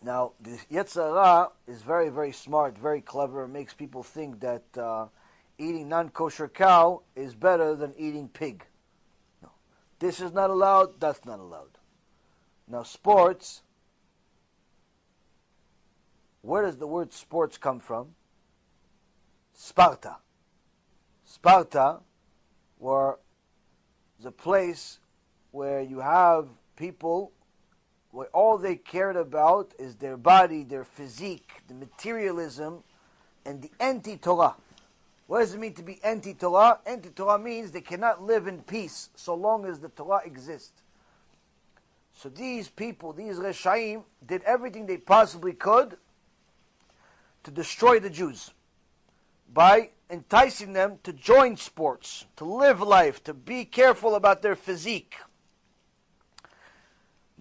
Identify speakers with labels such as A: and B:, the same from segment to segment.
A: Now, the Yetzer Hara is very, very smart, very clever. It makes people think that eating non-kosher cow is better than eating pig. No. This is not allowed, that's not allowed. Now, sports, where does the word sports come from? Sparta. Sparta was a place where you have people where all they cared about is their body, their physique, the materialism, and the anti-Torah. What does it mean to be anti-Torah? Anti-Torah means they cannot live in peace so long as the Torah exists. So these people, these Reshaim, did everything they possibly could to destroy the Jews by enticing them to join sports, to live life, to be careful about their physique,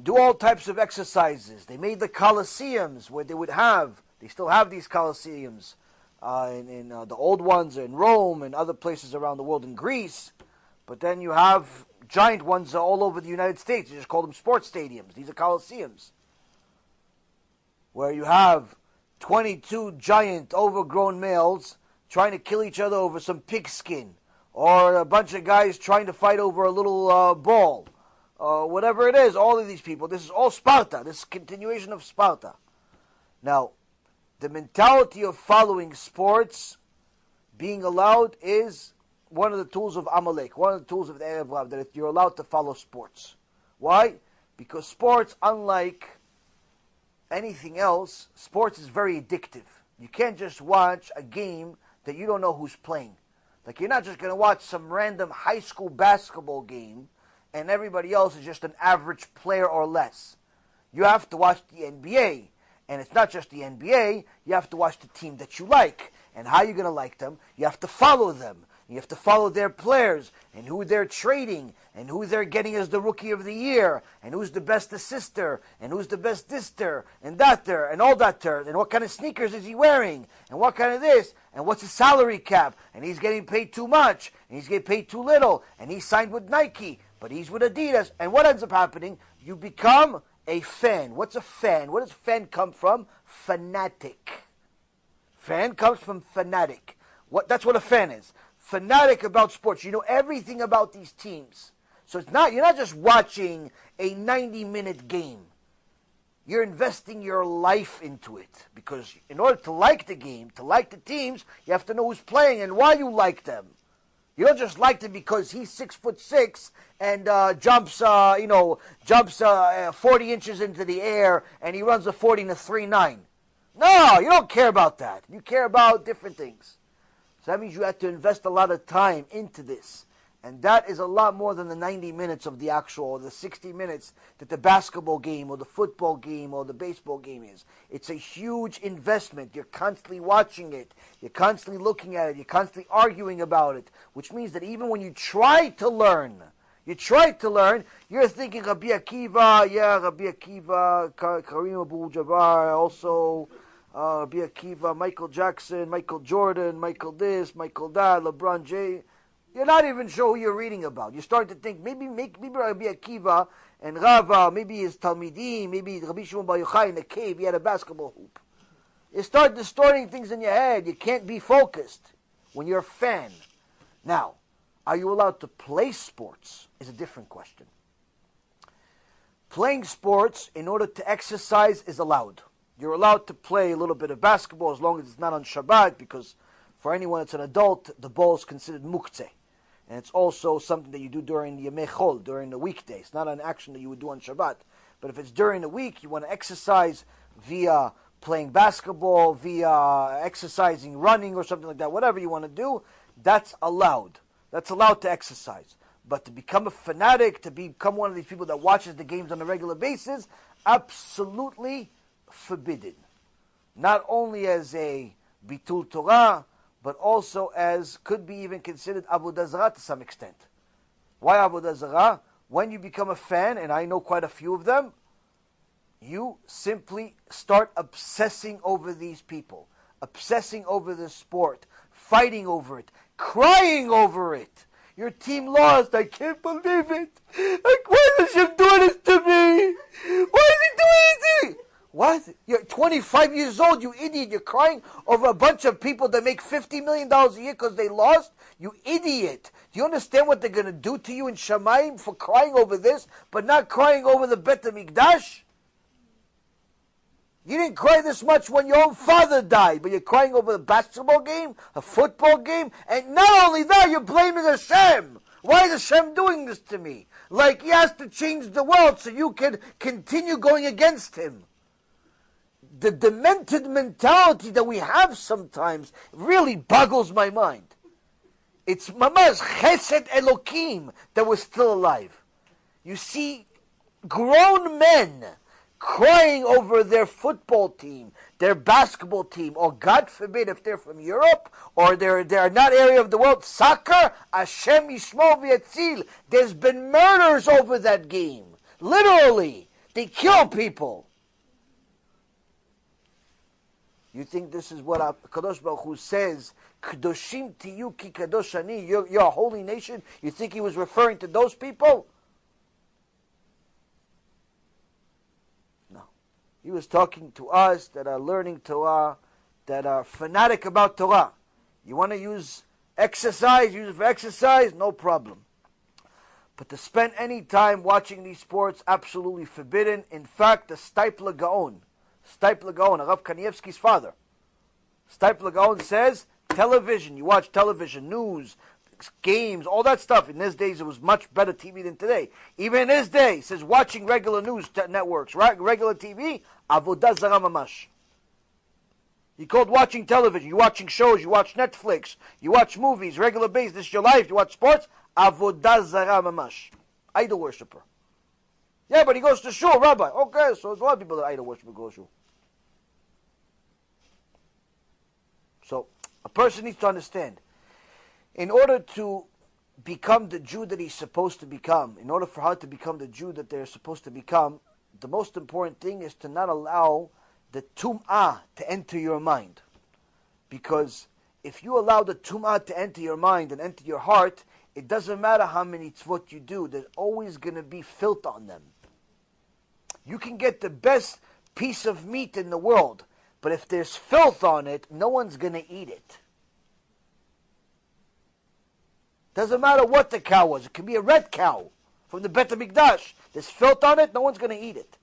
A: do all types of exercises. They made the Colosseums where they still have these Colosseums in the old ones in Rome and other places around the world in Greece. But then you have giant ones all over the United States. You just call them sports stadiums. These are Colosseums, where you have 22 giant overgrown males trying to kill each other over some pigskin, or a bunch of guys trying to fight over a little ball. Whatever it is, all of these people, this is all Sparta. This is continuation of Sparta. Now, the mentality of following sports, being allowed, is one of the tools of Amalek, one of the tools of the Erev Rav, that you're allowed to follow sports. Why? Because sports, unlike anything else, sports is very addictive. You can't just watch a game that you don't know who's playing. Like, you're not just going to watch some random high school basketball game and everybody else is just an average player or less. You have to watch the NBA. And it's not just the NBA, you have to watch the team that you like. And how you're going to like them, you have to follow them. You have to follow their players, and who they're trading, and who they're getting as the Rookie of the Year, and who's the best assister, and who's the best dister, and datter, and all datter, and what kind of sneakers is he wearing, and what kind of this, and what's his salary cap, and he's getting paid too much, and he's getting paid too little, and he's signed with Nike, but he's with Adidas. And what ends up happening? You become a fan. What's a fan? Where does fan come from? Fanatic. Fan comes from fanatic. That's what a fan is. Fanatic about sports. You know everything about these teams. So you're not just watching a 90-minute game. You're investing your life into it. Because in order to like the game, to like the teams, you have to know who's playing and why you like them. You don't just like them because he's 6'6" and jumps 40 inches into the air and he runs a 40 and a 3.9. No, you don't care about that. You care about different things. So that means you have to invest a lot of time into this. And that is a lot more than the 90 minutes of the actual, or the 60 minutes that the basketball game or the football game or the baseball game is. It's a huge investment. You're constantly watching it. You're constantly looking at it. You're constantly arguing about it. Which means that even when you try to learn, you're thinking Rabbi Akiva, Kareem Abdul-Jabbar, also Rabbi Akiva, Michael Jackson, Michael Jordan, Michael this, Michael that, LeBron James. You're not even sure who you're reading about. You're starting to think, maybe Rabbi Akiva and Rava, maybe his Talmidim, maybe Rabbi Shimon Bar Yochai in the cave, he had a basketball hoop. You start distorting things in your head. You can't be focused when you're a fan. Now, are you allowed to play sports is a different question. Playing sports in order to exercise is allowed. You're allowed to play a little bit of basketball as long as it's not on Shabbat, because for anyone that's an adult, the ball is considered muktzeh. And it's also something that you do during the Yemei Chol, during the weekdays. It's not an action that you would do on Shabbat. But if it's during the week, you want to exercise via playing basketball, via exercising, running, or something like that, whatever you want to do, that's allowed. That's allowed to exercise. But to become a fanatic, to become one of these people that watches the games on a regular basis, absolutely forbidden. Not only as a bitul Torah, but also as could be even considered avodah zarah to some extent. Why avodah zarah? When you become a fan, and I know quite a few of them, you simply start obsessing over these people, obsessing over the sport, fighting over it, crying over it. Your team lost. I can't believe it. Like, why is Hashem doing this to me? Why is he doing it to me? What? You're 25 years old, you idiot. You're crying over a bunch of people that make $50 million a year because they lost? You idiot. Do you understand what they're going to do to you in Shamayim for crying over this, but not crying over the Bet HaMikdash? You didn't cry this much when your own father died, but you're crying over a basketball game, a football game, and not only that, you're blaming Hashem. Why is Hashem doing this to me? Like he has to change the world so you can continue going against him. The demented mentality that we have sometimes really boggles my mind. It's Mamash Chesed Elokim that we're still alive. You see grown men crying over their football team, their basketball team, or God forbid if they're from Europe, or they're not area of the world, soccer, Hashem Yishmor V'Yatzil. There's been murders over that game. Literally. They kill people. You think this is what Kadosh Baruch Hu says, Kadoshim tiyu ki kadosh ani, you're a holy nation? You think he was referring to those people? He was talking to us that are learning Torah, that are fanatic about Torah. You want to use exercise, use it for exercise, no problem. But to spend any time watching these sports, absolutely forbidden. In fact, the Stipler Gaon, Rav Kanievsky's father, Stipler Gaon says, television, you watch television, news, games, all that stuff. In his days, it was much better TV than today. Even in his day, he says watching regular news networks, regular TV, avodah zara mamash. He called watching television. You're watching shows, you watch Netflix, you watch movies, regular basis, this is your life, you watch sports, avodah zara mamash. Idol worshiper. Yeah, but he goes to shul, Rabbi. Okay, so there's a lot of people that idol worshiper go to shul. So, a person needs to understand, in order to become the Jew that he's supposed to become, in order for her to become the Jew that they're supposed to become, the most important thing is to not allow the tum'ah to enter your mind. Because if you allow the tum'ah to enter your mind and enter your heart, it doesn't matter how many tzvot you do, there's always going to be filth on them. You can get the best piece of meat in the world, but if there's filth on it, no one's going to eat it. Doesn't matter what the cow was. It could be a red cow from the Bet HaMikdash. There's filth on it, no one's going to eat it.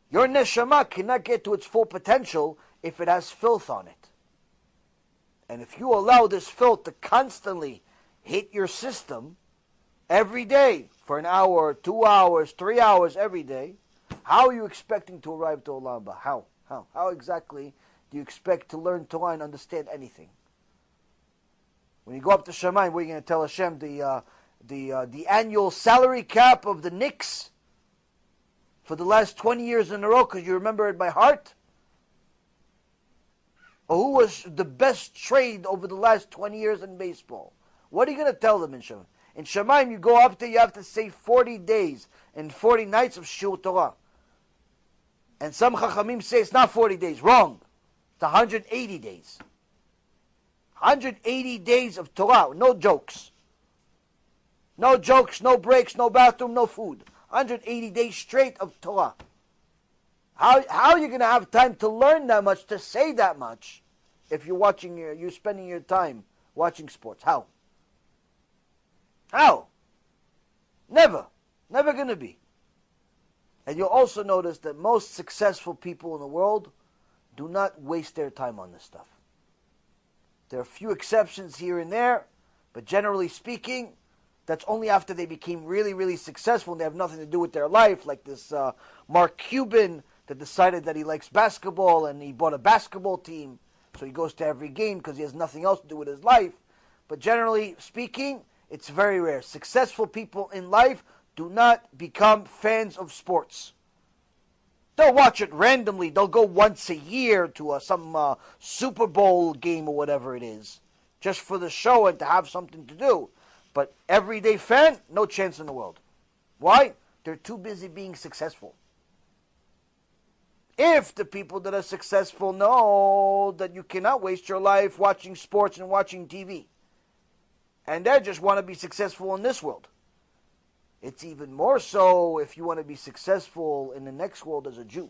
A: Your neshama cannot get to its full potential if it has filth on it. And if you allow this filth to constantly hit your system every day for an hour, 2 hours, 3 hours every day, how are you expecting to arrive to Olam Haba? How exactly do you expect to learn Torah and understand anything? When you go up to Shamayim, what are you going to tell Hashem? The annual salary cap of the Knicks for the last 20 years in a row because you remember it by heart? Or who was the best trade over the last 20 years in baseball? What are you going to tell them in Shamayim? In Shamayim, you go up there, you have to say 40 days and 40 nights of Shiur Torah. And some Chachamim say it's not 40 days. Wrong. It's 180 days. 180 days of Torah, no jokes. No jokes, no breaks, no bathroom, no food. 180 days straight of Torah. How are you going to have time to learn that much, to say that much, if you're spending your time watching sports? How? Never. Never going to be. And you'll also notice that most successful people in the world do not waste their time on this stuff. There are a few exceptions here and there, but generally speaking, that's only after they became really, really successful and they have nothing to do with their life, like this Mark Cuban that decided that he likes basketball and he bought a basketball team, so he goes to every game because he has nothing else to do with his life. But generally speaking, it's very rare. Successful people in life do not become fans of sports. They'll watch it randomly. They'll go once a year to some Super Bowl game or whatever it is, just for the show and to have something to do. But everyday fan, no chance in the world. Why? They're too busy being successful. If the people that are successful know that you cannot waste your life watching sports and watching TV, and they just want to be successful in this world, It's even more so if you want to be successful in the next world as a Jew.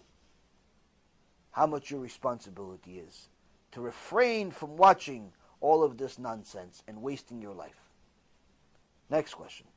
A: How much your responsibility is to refrain from watching all of this nonsense and wasting your life. Next question.